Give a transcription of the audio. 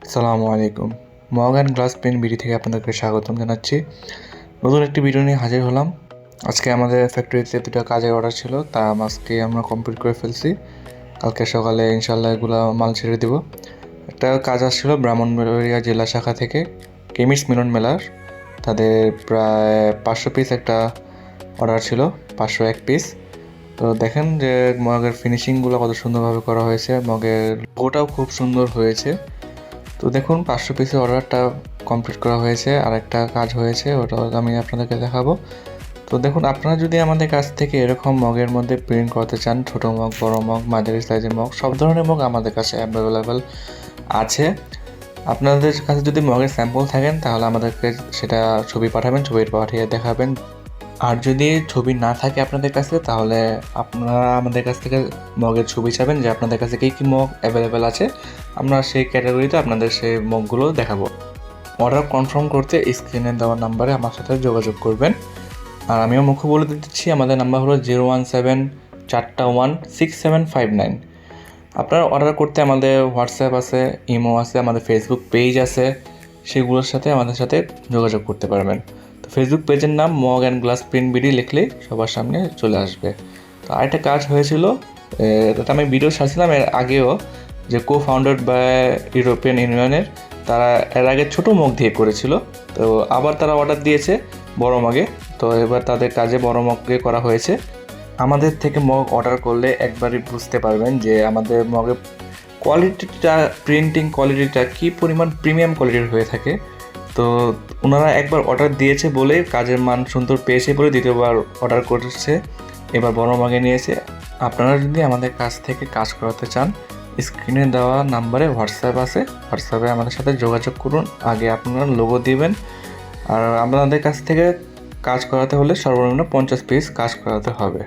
আসসালামু আলাইকুম। Mug and glass pen BD থেকে আপনাদেরকে স্বাগতম জানাচ্ছি। নতুন একটি ভিডিও নিয়ে হাজির হলাম। আজকে আমাদের ফ্যাক্টরিতে দুটো কাজের অর্ডার ছিল, তা আজকে আমরা কমপ্লিট করে ফেলছি। কালকে সকালে ইনশাল্লাহ এগুলো মাল ছেড়ে দিব। একটা কাজ আসছিল ব্রাহ্মণবাড়িয়া জেলা শাখা থেকে, কেমিস্ট মিলন মেলার। তাদের প্রায় 500 পিস একটা অর্ডার ছিল, 501 পিস। তো দেখেন যে মগের ফিনিশিংগুলো কত সুন্দরভাবে করা হয়েছে, মগের লোগোটাও খুব সুন্দর হয়েছে। তো দেখুন 500 পিসের অর্ডারটা কমপ্লিট করা হয়েছে, আর একটা কাজ হয়েছে, ওটা আমি আপনাদেরকে দেখাবো। তো দেখুন, আপনারা যদি আমাদের কাছ থেকে এরকম মগের মধ্যে প্রিন্ট করতে চান, ছোটো মগ, বড় মগ, মাঝারি সাইজের মগ, সব ধরনের মগ আমাদের কাছে অ্যাভেলেবেল আছে। আপনাদের কাছে যদি মগের স্যাম্পল থাকেন তাহলে আমাদেরকে সেটা ছবি পাঠাবেন, ছবি পাঠিয়ে দেখাবেন। আর যদি ছবি না থাকে আপনাদের কাছে, তাহলে আপনারা আমাদের কাছ থেকে মগের ছবি চাবেন যে আপনাদের কাছে কী কী মগ অ্যাভেলেবেল আছে, আমরা সেই ক্যাটাগরিতে আপনাদের সেই মগগুলো দেখাবো। অর্ডার কনফার্ম করতে স্ক্রিনে দেওয়া নাম্বারে আমার সাথে যোগাযোগ করবেন। আর আমিও মুখ্য বলে দিচ্ছি, আমাদের নাম্বার হলো 01741616759। আপনারা অর্ডার করতে আমাদের হোয়াটসঅ্যাপ আছে, ইমো আছে, আমাদের ফেসবুক পেজ আছে, সেগুলোর সাথে আমাদের সাথে যোগাযোগ করতে পারবেন। তো ফেসবুক পেজের নাম mug and glass pen BD লিখলেই সবার সামনে চলে আসবে। তো আরেকটা কাজ হয়েছিল, এটা আমি ভিডিও ছাড়ছিলাম এর আগেও, যে ফাউন্ডার বাই ইউরোপিয়ান ইউনিয়নের, তারা এর আগে ছোটো মগ দিয়ে করেছিল। তো আবার তারা অর্ডার দিয়েছে বড় মগে। তো এবার তাদের কাজে বড় মগে করা হয়েছে। আমাদের থেকে মগ অর্ডার করলে একবারই বুঝতে পারবেন যে আমাদের মগের কোয়ালিটিটা, প্রিন্টিং কোয়ালিটিটা কী পরিমাণ প্রিমিয়াম কোয়ালিটির হয়ে থাকে। তো ওনারা একবার অর্ডার দিয়েছে বলে, কাজের মান সুন্দর পেয়েছে বলে দ্বিতীয়বার অর্ডার করেছে, এবার বড় মগে নিয়েছে। আপনারা যদি আমাদের কাছ থেকে কাজ করাতে চান, স্ক্রিনে দেওয়া নাম্বারে হোয়াটসঅ্যাপ আছে, হোয়াটসঅ্যাপে আমাদের সাথে যোগাযোগ করুন। আগে আপনারা লোগো দিবেন। আর আপনাদের কাছ থেকে কাজ করাতে হলে সর্বনিম্ন 50 পিস কাজ করাতে হবে।